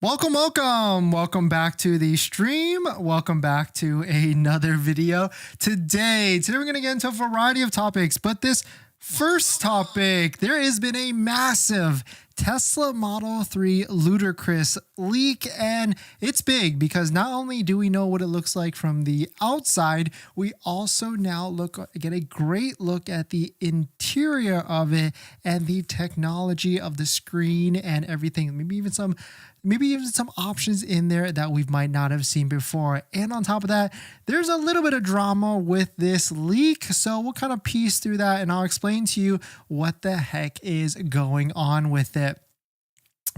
Welcome back to the stream. Welcome back to another video. Today we're going to get into a variety of topics, but this first topic, there has been a massive Tesla Model 3 Ludicrous leak, and it's big because not only do we know what it looks like from the outside, we also now get a great look at the interior of it and the technology of the screen and everything. Maybe even some options in there that we might not have seen before. And on top of that, there's a little bit of drama with this leak. So we'll kind of piece through that and I'll explain to you what the heck is going on with it.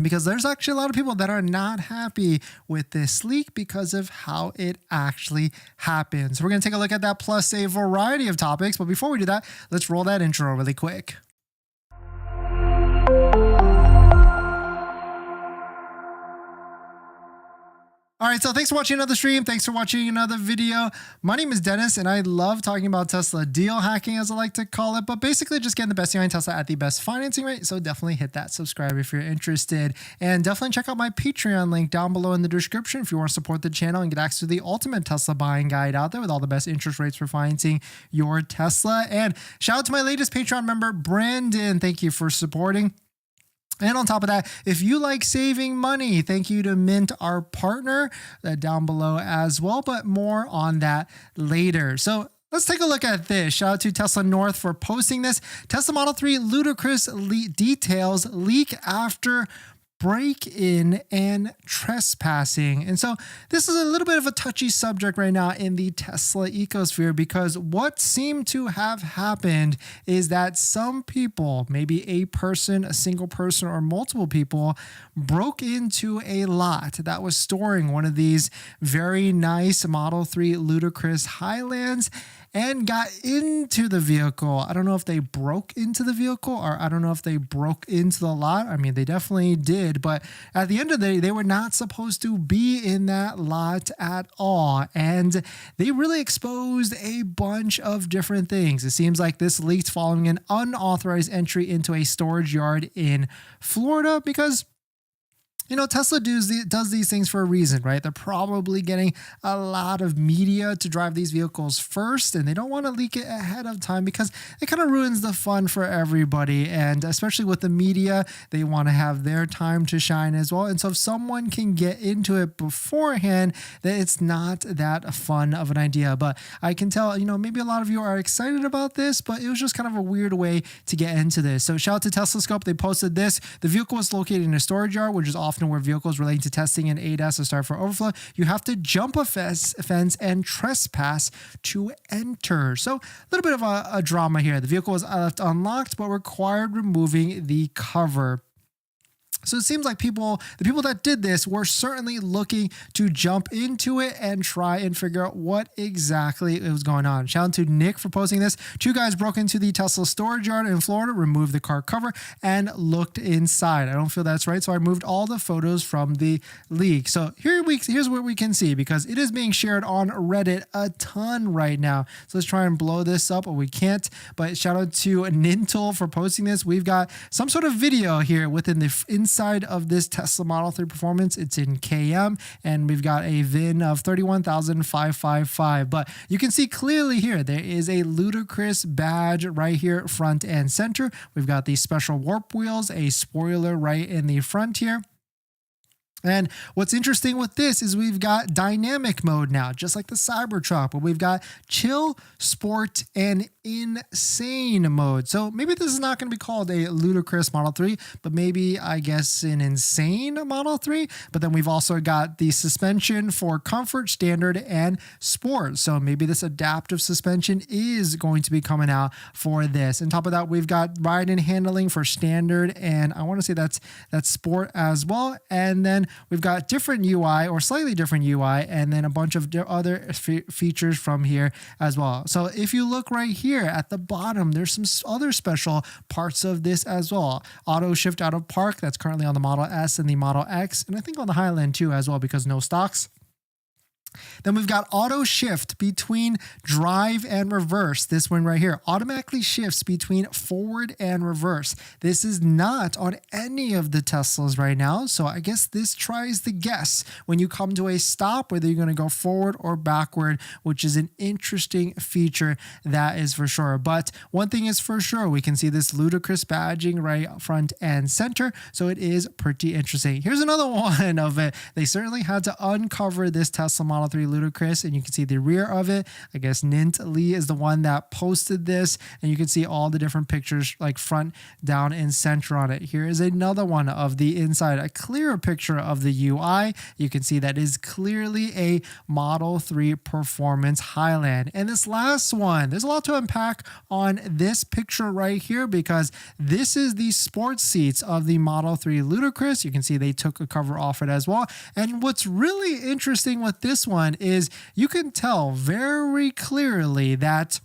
Because there's actually a lot of people that are not happy with this leak because of how it actually happened. So we're going to take a look at that plus a variety of topics. But before we do that, let's roll that intro really quick. All right, so thanks for watching another stream. Thanks for watching another video. My name is Dennis, and I love talking about Tesla deal hacking, as I like to call it, but basically just getting the best deal on Tesla at the best financing rate. So definitely hit that subscribe if you're interested, and definitely check out my Patreon link down below in the description if you want to support the channel and get access to the ultimate Tesla buying guide out there with all the best interest rates for financing your Tesla. And shout out to my latest Patreon member, Brandon. Thank you for supporting. And on top of that, if you like saving money, thank you to Mint, our partner, down below as well, but more on that later. So let's take a look at this. Shout out to Tesla North for posting this. Tesla Model 3 Ludicrous details leak after break-in and trespassing. And so this is a little bit of a touchy subject right now in the Tesla ecosphere, because what seemed to have happened is that some people, maybe a person, a single person, or multiple people, broke into a lot that was storing one of these very nice Model 3 Ludicrous Highlands and got into the vehicle. I don't know if they broke into the vehicle or I don't know if they broke into the lot. I mean, they definitely did, but at the end of the day, they were not supposed to be in that lot at all. And they really exposed a bunch of different things. It seems like this leaked following an unauthorized entry into a storage yard in Florida because Tesla does these things for a reason, right? They're probably getting a lot of media to drive these vehicles first, and they don't want to leak it ahead of time because it kind of ruins the fun for everybody. And especially with the media, they want to have their time to shine as well. And so if someone can get into it beforehand, then it's not that fun of an idea. But I can tell, maybe a lot of you are excited about this, but it was just kind of a weird way to get into this. So shout out to Tesla Scope. They posted this. The vehicle was located in a storage yard, which is often where vehicles relating to testing and ADAS are started for overflow. You have to jump a fence and trespass to enter. So a little bit of a drama here. The vehicle was left unlocked, but required removing the cover. So it seems like the people that did this were certainly looking to jump into it and try and figure out what exactly was going on. Shout out to Nick for posting this. Two guys broke into the Tesla storage yard in Florida, removed the car cover, and looked inside. I don't feel that's right, so I removed all the photos from the leak. So here's what we can see, because it is being shared on Reddit a ton right now. So let's try and blow this up, but we can't. But shout out to Nintel for posting this. We've got some sort of video here within the inside of this Tesla Model 3 Performance. It's in KM, and we've got a VIN of 31,555. But you can see clearly here, there is a Ludicrous badge right here, front and center. We've got these special warp wheels, a spoiler right in the front here. And what's interesting with this is we've got dynamic mode now, just like the Cybertruck, but we've got chill, sport, and insane mode. So maybe this is not going to be called a Ludicrous Model 3, but maybe, I guess, an insane Model 3. But then we've also got the suspension for comfort, standard, and sport. So maybe this adaptive suspension is going to be coming out for this. On top of that, we've got ride and handling for standard, and I want to say that's sport as well. And then we've got different UI, or slightly different UI, and then a bunch of other features from here as well. So if you look right here at the bottom, there's some other special parts of this as well. Auto shift out of park, that's currently on the Model S and the Model X, and I think on the Highland too as well, because no stocks. Then we've got auto shift between drive and reverse. This one right here automatically shifts between forward and reverse. This is not on any of the Teslas right now. So I guess this tries to guess when you come to a stop whether you're going to go forward or backward, which is an interesting feature, that is for sure. But one thing is for sure, we can see this Ludicrous badging right front and center. So it is pretty interesting. Here's another one of it. They certainly had to uncover this Tesla Model 3 Ludicrous, and you can see the rear of it. I guess Nint Lee is the one that posted this, and you can see all the different pictures like front, down, and center on it. Here is another one of the inside, a clearer picture of the UI. You can see that is clearly a Model 3 Performance Highland. And this last one, there's a lot to unpack on this picture right here, because this is the sports seats of the Model 3 Ludicrous. You can see they took a cover off it as well. And what's really interesting with this one is you can tell very clearly that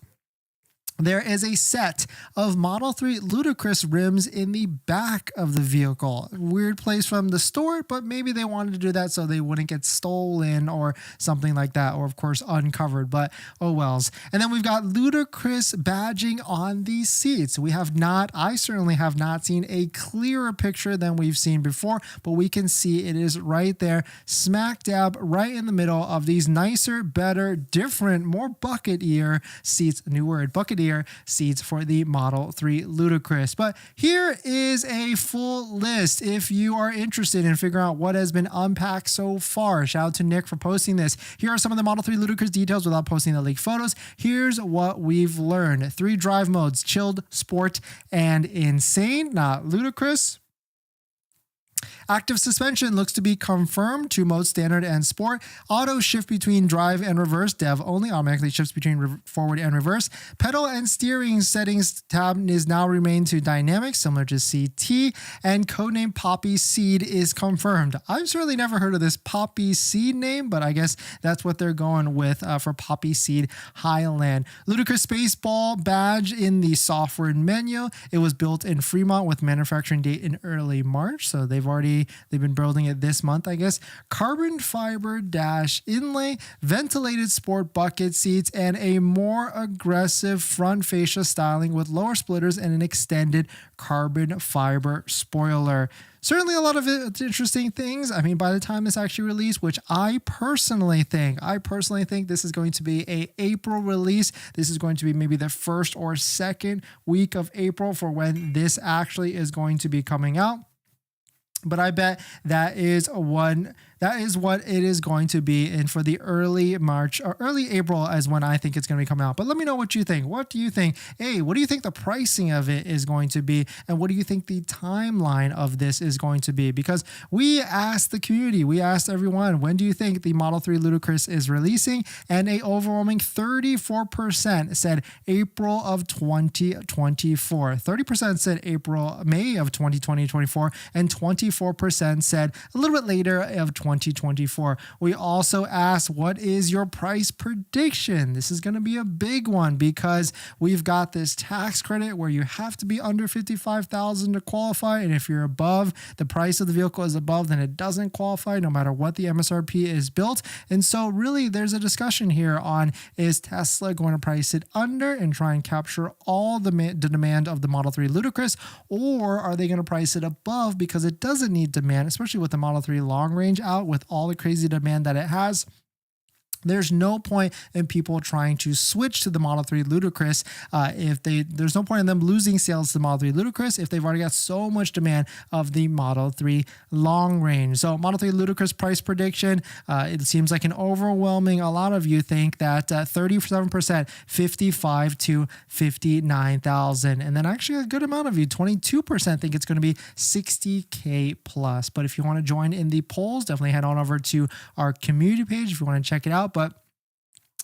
there is a set of Model 3 Ludicrous rims in the back of the vehicle. Weird place from the store, but maybe they wanted to do that so they wouldn't get stolen or something like that, or of course uncovered, but oh wells. And then we've got Ludicrous badging on these seats. I certainly have not seen a clearer picture than we've seen before, but we can see it is right there, smack dab right in the middle of these nicer, better, different, more bucket-ear seats. New word, bucket-ear seats for the Model 3 Ludicrous. But here is a full list if you are interested in figuring out what has been unpacked so far. Shout out to Nick for posting this. Here are some of the Model 3 Ludicrous details without posting the leaked photos. Here's what we've learned. 3 drive modes: chilled, sport, and insane. Not ludicrous. Active suspension looks to be confirmed. 2 modes, standard and sport. Auto shift between drive and reverse. Dev only automatically shifts between forward and reverse. Pedal and steering settings tab is now remained to dynamic, similar to CT. And codename Poppy Seed is confirmed. I've certainly never heard of this Poppy Seed name, but I guess that's what they're going with for Poppy Seed Highland. Ludicrous Spaceball badge in the software menu. It was built in Fremont with manufacturing date in early March, so they've been building it this month, I guess. Carbon fiber dash inlay, ventilated sport bucket seats, and a more aggressive front fascia styling with lower splitters and an extended carbon fiber spoiler. Certainly a lot of interesting things. I mean, by the time it's actually released, which I personally think this is going to be a April release. This is going to be maybe the first or second week of April for when this actually is going to be coming out. But I bet that is what it is going to be in for the early March or early April as when I think it's going to be coming out. But let me know what you think. What do you think? Hey, what do you think the pricing of it is going to be? And what do you think the timeline of this is going to be? Because we asked the community, we asked everyone, when do you think the Model 3 Ludicrous is releasing? And a overwhelming 34% said April of 2024. 30% said May of 2024, and 24% said a little bit later of 2024. We also asked, what is your price prediction? This is going to be a big one because we've got this tax credit where you have to be under $55,000 to qualify, and if you're above, the price of the vehicle is above, then it doesn't qualify no matter what the MSRP is built. And so really there's a discussion here on, is Tesla going to price it under and try and capture all the demand of the Model 3 Ludicrous, or are they going to price it above because it doesn't need demand, especially with the Model 3 long range out with all the crazy demand that it has? There's no point in people trying to switch to the Model 3 Ludicrous there's no point in them losing sales to the Model 3 Ludicrous if they've already got so much demand of the Model 3 long range. So Model 3 Ludicrous price prediction, it seems like an overwhelming, a lot of you think that 37%, $55,000 to $59,000. And then actually a good amount of you, 22% think it's going to be $60K plus. But if you want to join in the polls, definitely head on over to our community page if you want to check it out. But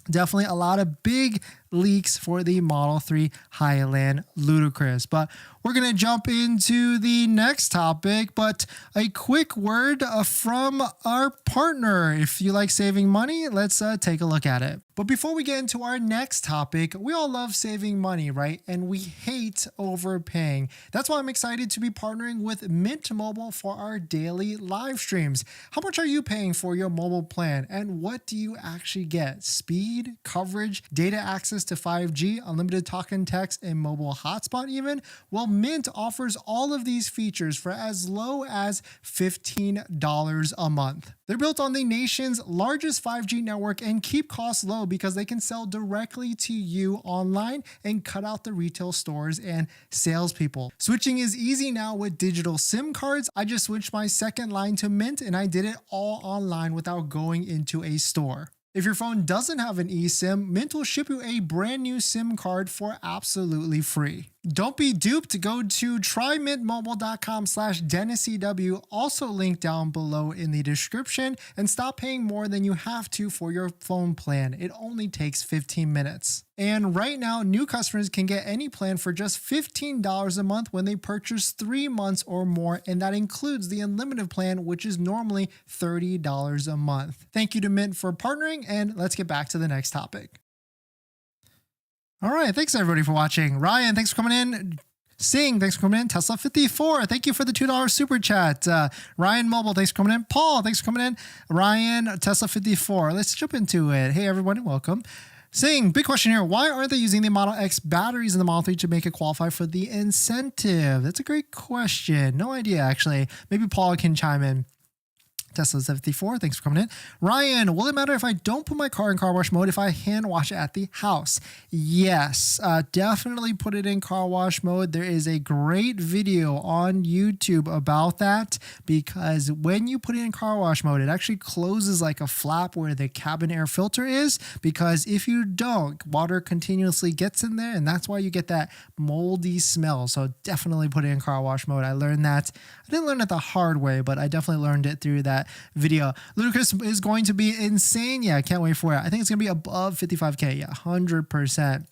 definitely a lot of big leaks for the Model 3 Highland Ludicrous. But we're going to jump into the next topic, but a quick word from our partner. If you like saving money, let's take a look at it. But before we get into our next topic, we all love saving money, right? And we hate overpaying. That's why I'm excited to be partnering with Mint Mobile for our daily live streams. How much are you paying for your mobile plan? And what do you actually get? Speed, coverage, data access to 5G, unlimited talk and text, and mobile hotspot even? Well, Mint offers all of these features for as low as $15 a month. They're built on the nation's largest 5G network and keep costs low because they can sell directly to you online and cut out the retail stores and salespeople. Switching is easy now with digital SIM cards. I just switched my second line to Mint and I did it all online without going into a store. If your phone doesn't have an eSIM, Mint will ship you a brand new SIM card for absolutely free. Don't be duped. Go to trymintmobile.com/DennisCW, also linked down below in the description, and stop paying more than you have to for your phone plan. It only takes 15 minutes. And right now, new customers can get any plan for just $15 a month when they purchase 3 months or more, and that includes the unlimited plan, which is normally $30 a month. Thank you to Mint for partnering, and let's get back to the next topic. All right, thanks everybody for watching. Ryan, thanks for coming in. Sing, thanks for coming in. Tesla54, thank you for the $2 super chat. Ryan Mobile, thanks for coming in. Paul, thanks for coming in. Ryan, Tesla54, let's jump into it. Hey everybody, welcome. Sing, big question here. Why aren't they using the Model X batteries in the Model 3 to make it qualify for the incentive? That's a great question. No idea, actually. Maybe Paul can chime in. Tesla74, thanks for coming in. Ryan, will it matter if I don't put my car in car wash mode if I hand wash it at the house? Yes, definitely put it in car wash mode. There is a great video on YouTube about that because when you put it in car wash mode, it actually closes like a flap where the cabin air filter is, because if you don't, water continuously gets in there and that's why you get that moldy smell. So definitely put it in car wash mode. I learned that. I didn't learn it the hard way, but I definitely learned it through that video. Ludicrous is going to be insane. Yeah, I can't wait for it. I think it's going to be above 55K. Yeah, 100%.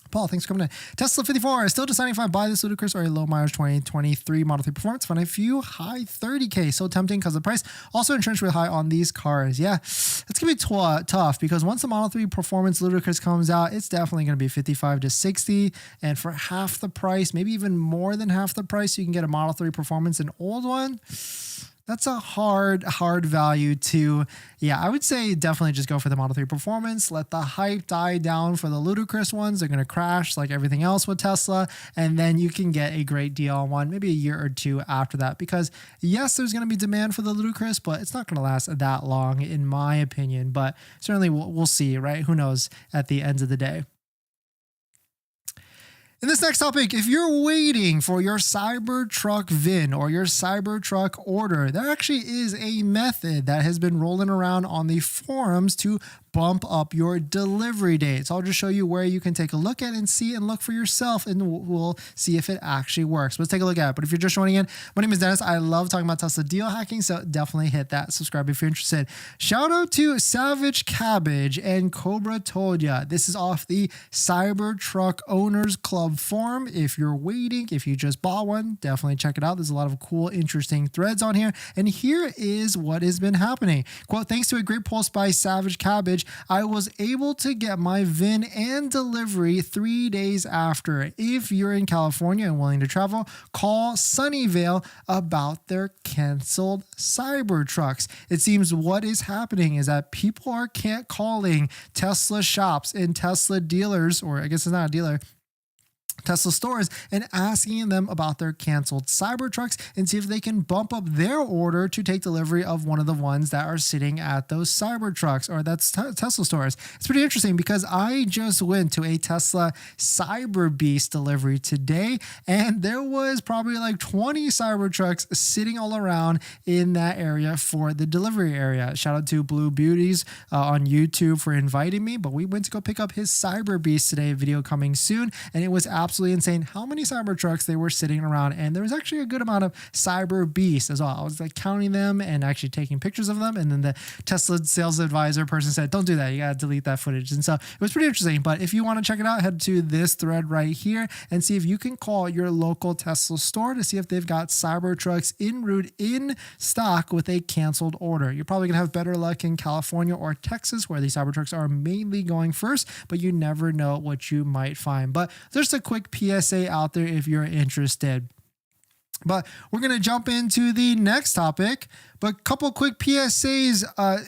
Paul, thanks for coming in. Tesla54, still deciding if I buy this Ludicrous or a low mileage 2023 Model 3 Performance. Find a few high 30K. So tempting because of the price. Also, insurance really high on these cars. Yeah, it's going to be tough because once the Model 3 Performance Ludicrous comes out, it's definitely going to be 55 to 60. And for half the price, maybe even more than half the price, you can get a Model 3 Performance, an old one. That's a hard value to, yeah, I would say definitely just go for the Model 3 Performance. Let the hype die down for the Ludicrous ones. They're going to crash like everything else with Tesla. And then you can get a great deal on one, maybe a year or two after that. Because yes, there's going to be demand for the Ludicrous, but it's not going to last that long in my opinion. But certainly we'll see, right? Who knows at the end of the day. In this next topic, if you're waiting for your Cybertruck VIN or your Cybertruck order, there actually is a method that has been rolling around on the forums to bump up your delivery date. So I'll just show you where you can take a look at and see and look for yourself, and we'll see if it actually works. Let's take a look at it. But if you're just joining in, my name is Dennis. I love talking about Tesla deal hacking, so definitely hit that subscribe if you're interested. Shout out to Savage Cabbage and Cobra Told Ya. This is off the Cybertruck Owners Club forum. If you're waiting, if you just bought one, definitely check it out. There's a lot of cool, interesting threads on here. And here is what has been happening. Quote, thanks to a great post by Savage Cabbage, I was able to get my VIN and delivery 3 days after. If you're in California and willing to travel, call Sunnyvale about their canceled Cybertrucks. It seems what is happening is that people are calling Tesla shops and Tesla dealers, or I guess it's not a dealer, Tesla stores, and asking them about their canceled Cybertrucks and see if they can bump up their order to take delivery of one of the ones that are sitting at those Cybertrucks, or that's Tesla stores. It's pretty interesting because I just went to a Tesla Cyber Beast delivery today, and there was probably like 20 Cybertrucks sitting all around in that area for the delivery area. Shout out to Blue Beauties on YouTube for inviting me, but we went to go pick up his Cyber Beast today, video coming soon, and it was absolutely insane how many Cybertrucks they were sitting around. And there was actually a good amount of Cyber Beasts as well. I was like counting them and actually taking pictures of them. And then the Tesla sales advisor person said, don't do that. You got to delete that footage. And so it was pretty interesting. But if you want to check it out, head to this thread right here and see if you can call your local Tesla store to see if they've got Cybertrucks en route in stock with a canceled order. You're probably going to have better luck in California or Texas, where these Cybertrucks are mainly going first, but you never know what you might find. But there's a quick PSA out there if you're interested. But we're going to jump into the next topic. But a couple quick PSAs.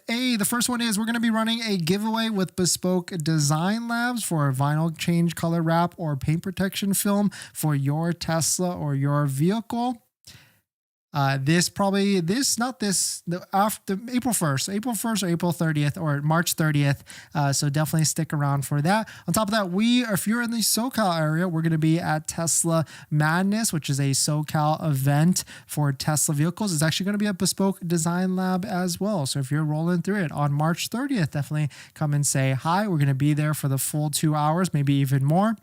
The first one is we're going to be running a giveaway with Bespoke Design Labs for a vinyl change color wrap or paint protection film for your Tesla or your vehicle. After April 1st or April 30th or March 30th. So definitely stick around for that. On top of that, if you're in the SoCal area, we're going to be at Tesla Madness, which is a SoCal event for Tesla vehicles. It's actually going to be at Bespoke Design Lab as well. So if you're rolling through it on March 30th, definitely come and say hi. We're going to be there for the full 2 hours, maybe even more,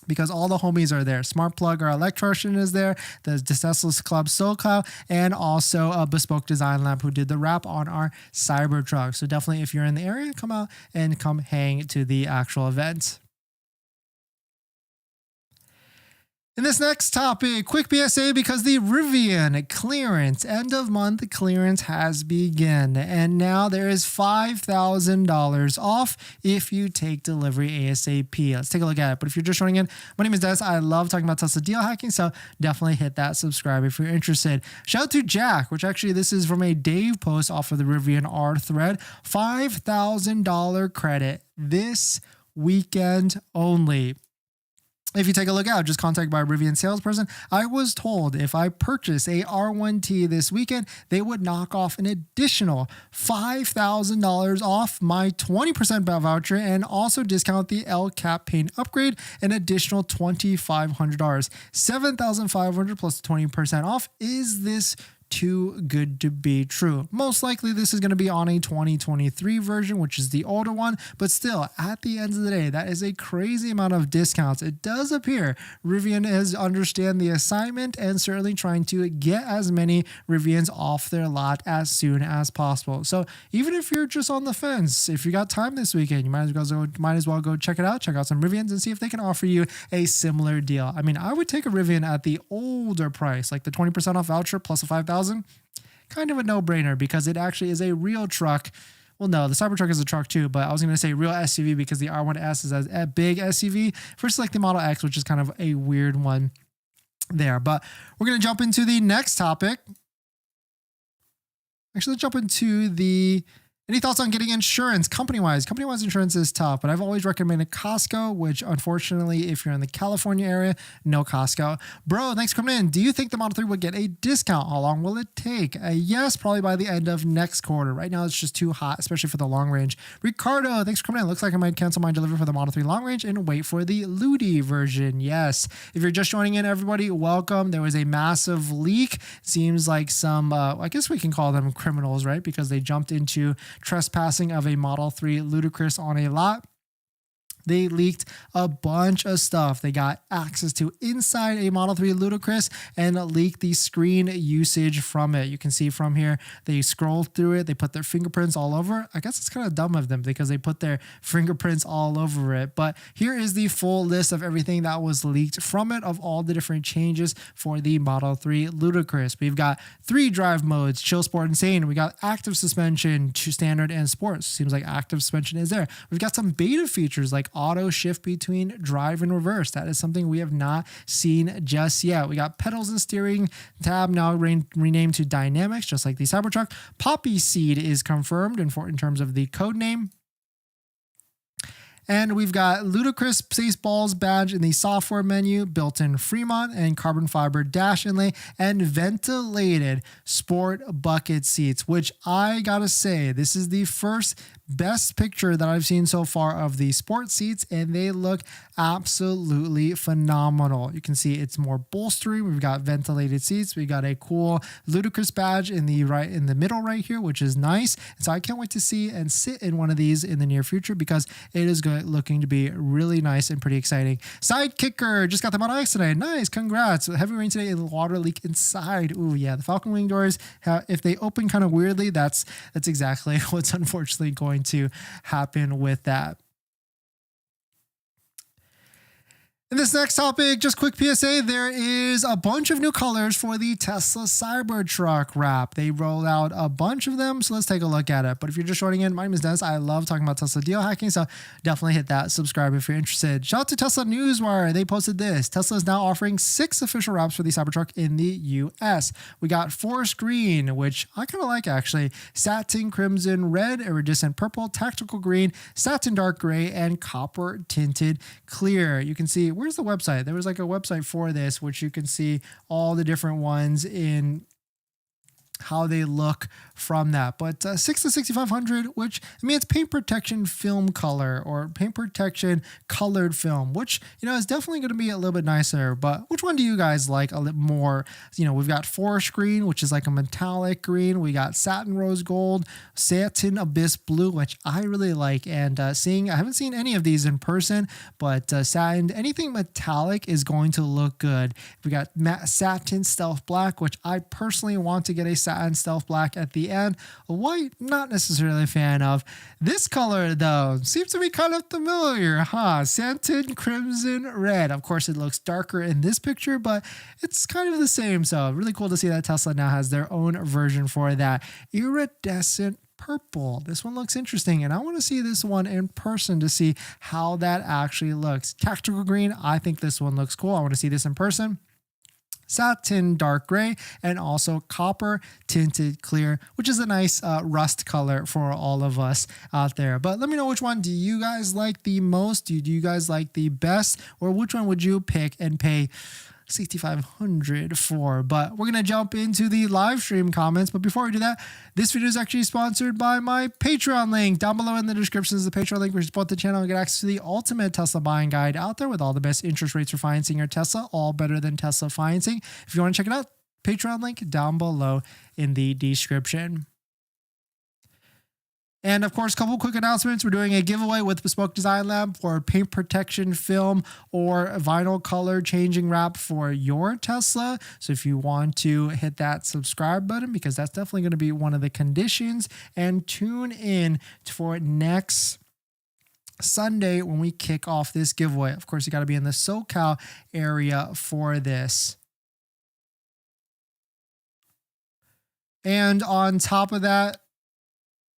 because all the homies are there. Smart Plug, our electrician, is there. The Tesla's Club SoCal, and also a Bespoke Design Lab who did the wrap on our Cybertruck. So definitely, if you're in the area, come out and come hang to the actual event. In this next topic, quick PSA because the Rivian Clearance, end of month clearance has begun. And now there is $5,000 off if you take delivery ASAP. Let's take a look at it. But if you're just joining in, my name is Dennis. I love talking about Tesla deal hacking, so definitely hit that subscribe if you're interested. Shout out to Jack, which actually this is from a Dave post off of the Rivian R thread. $5,000 credit this weekend only. If you take a look out, just contacted by a Rivian salesperson, I was told if I purchase a R1T this weekend, they would knock off an additional $5,000 off my 20% voucher and also discount the L cap paint upgrade an additional $2,500. $7,500 plus 20% off. Is this too good to be true? Most likely this is going to be on a 2023 version, which is the older one, but still, at the end of the day, that is a crazy amount of discounts. It does appear Rivian has understand the assignment and certainly trying to get as many Rivians off their lot as soon as possible. So even if you're just on the fence, if you got time this weekend, you might as well go check it out, check out some Rivians and see if they can offer you a similar deal. I mean, I would take a Rivian at the older price, like the 20% off voucher plus a $5,000. Kind of a no-brainer because it actually is a real truck. Well, no, the Cybertruck is a truck too, but I was going to say real SUV because the R1S is a big SUV versus like the Model X, which is kind of a weird one there. But we're going to jump into the next topic. Actually, let's jump into any thoughts on getting insurance company-wise? Company-wise insurance is tough, but I've always recommended Costco, which unfortunately, if you're in the California area, no Costco. Bro, thanks for coming in. Do you think the Model 3 would get a discount? How long will it take? Yes, probably by the end of next quarter. Right now, it's just too hot, especially for the long range. Ricardo, thanks for coming in. Looks like I might cancel my delivery for the Model 3 long range and wait for the Ludi version. Yes. If you're just joining in, everybody, welcome. There was a massive leak. Seems like some, I guess we can call them criminals, right? Because they jumped into trespassing of a Model 3 Ludicrous on a lot. They leaked a bunch of stuff. They got access to inside a Model 3 Ludicrous and leaked the screen usage from it. You can see from here, they scrolled through it. They put their fingerprints all over. I guess it's kind of dumb of them because they put their fingerprints all over it. But here is the full list of everything that was leaked from it, of all the different changes for the Model 3 Ludicrous. We've got 3 drive modes, chill, sport, insane. We got active suspension, standard, and sports. Seems like active suspension is there. We've got some beta features like auto shift between drive and reverse. That is something we have not seen just yet. We got pedals and steering tab now renamed to dynamics, just like the Cybertruck. Poppy Seed is confirmed in terms of the code name. And we've got Ludicrous Spaceballs badge in the software menu, built-in Fremont and carbon fiber dash inlay, and ventilated sport bucket seats, which I gotta say, this is the first best picture that I've seen so far of the sports seats, and they look absolutely phenomenal. You can see it's more bolstery. We've got ventilated seats. We got a cool Ludicrous badge in the middle right here, which is nice. And so I can't wait to see and sit in one of these in the near future because it is looking to be really nice and pretty exciting. Side kicker, just got them on ice today. Nice, congrats. Heavy rain today and water leak inside. Ooh, yeah, the Falcon Wing doors, if they open kind of weirdly, that's exactly what's unfortunately going to happen with that. In this next topic, just quick PSA, there is a bunch of new colors for the Tesla Cybertruck wrap. They rolled out a bunch of them, so let's take a look at it. But if you're just joining in, my name is Dennis. I love talking about Tesla deal hacking, so definitely hit that subscribe if you're interested. Shout out to Tesla Newswire. They posted this. Tesla is now offering 6 official wraps for the Cybertruck in the US. We got forest green, which I kind of like actually, satin crimson red, iridescent purple, tactical green, satin dark gray, and copper tinted clear. You can see, where's the website? There was like a website for this, which you can see all the different ones in how they look from that. But 6 to 6500, which I mean, it's paint protection film color or paint protection colored film, which, you know, is definitely going to be a little bit nicer. But which one do you guys like a little more? You know, we've got forest green, which is like a metallic green. We got satin rose gold, satin abyss blue, which I really like. And I haven't seen any of these in person, but satin, anything metallic is going to look good. We got matte satin stealth black, which I personally want to get a satin stealth black at the end. White, not necessarily a fan of. This color though seems to be kind of familiar, huh? Satin crimson red. Of course it looks darker in this picture, but it's kind of the same. So really cool to see that Tesla now has their own version for that. Iridescent purple. This one looks interesting, and I want to see this one in person to see how that actually looks. Tactical green, I think this one looks cool. I want to see this in person. Satin dark gray, and also copper tinted clear, which is a nice rust color for all of us out there. But let me know, which one do you guys like the most? Do you guys like the best, or which one would you pick and pay $6,500 for? But we're gonna jump into the live stream comments. But before we do that, this video is actually sponsored by my Patreon link. Down below in the description is the Patreon link where you support the channel and get access to the ultimate Tesla buying guide out there with all the best interest rates for financing your Tesla, all better than Tesla financing. If you want to check it out, Patreon link down below in the description. And of course, a couple quick announcements. We're doing a giveaway with Bespoke Design Lab for paint protection film or vinyl color changing wrap for your Tesla. So if you want to hit that subscribe button, because that's definitely going to be one of the conditions, and tune in for next Sunday when we kick off this giveaway. Of course, you got to be in the SoCal area for this. And on top of that,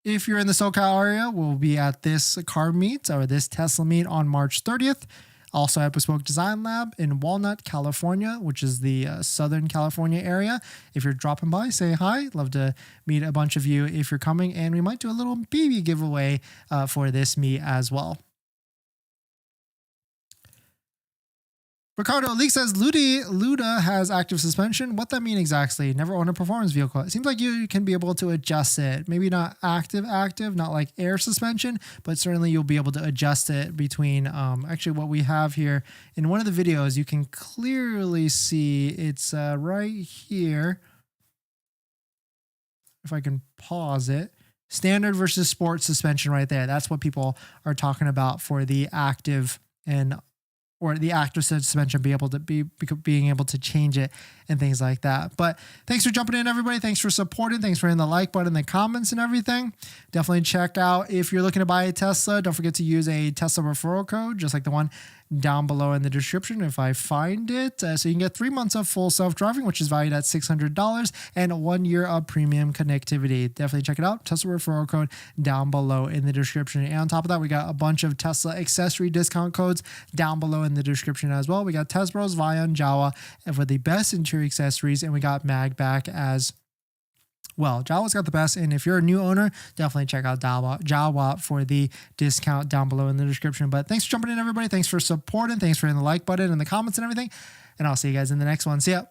if you're in the SoCal area, we'll be at this car meet or this Tesla meet on March 30th. Also at Bespoke Design Lab in Walnut, California, which is the Southern California area. If you're dropping by, say hi. Love to meet a bunch of you if you're coming. And we might do a little baby giveaway for this meet as well. Ricardo Leak says, Luda has active suspension. What that mean exactly? Never owned a performance vehicle. It seems like you can be able to adjust it. Maybe not active, not like air suspension, but certainly you'll be able to adjust it between, actually what we have here in one of the videos, you can clearly see it's right here. If I can pause it. Standard versus sport suspension right there. That's what people are talking about for the active or the active suspension, being able to change it and things like that. But thanks for jumping in, everybody. Thanks for supporting. Thanks for hitting the like button, the comments and everything. Definitely check out, if you're looking to buy a Tesla, don't forget to use a Tesla referral code, just like the one down below in the description if I find it. So you can get 3 months of full self-driving, which is valued at $600, and 1 year of premium connectivity. Definitely check it out. Tesla referral code down below in the description. And on top of that, we got a bunch of Tesla accessory discount codes down below in the description as well. We got Tesbros, Vion, Jawa, and for the best interior accessories, and we got MAGBAK as well. Jawa's got the best, and if you're a new owner, definitely check out Jawa for the discount down below in the description. But thanks for jumping in, everybody. Thanks for supporting. Thanks for hitting the like button and the comments and everything. And I'll see you guys in the next one. See ya.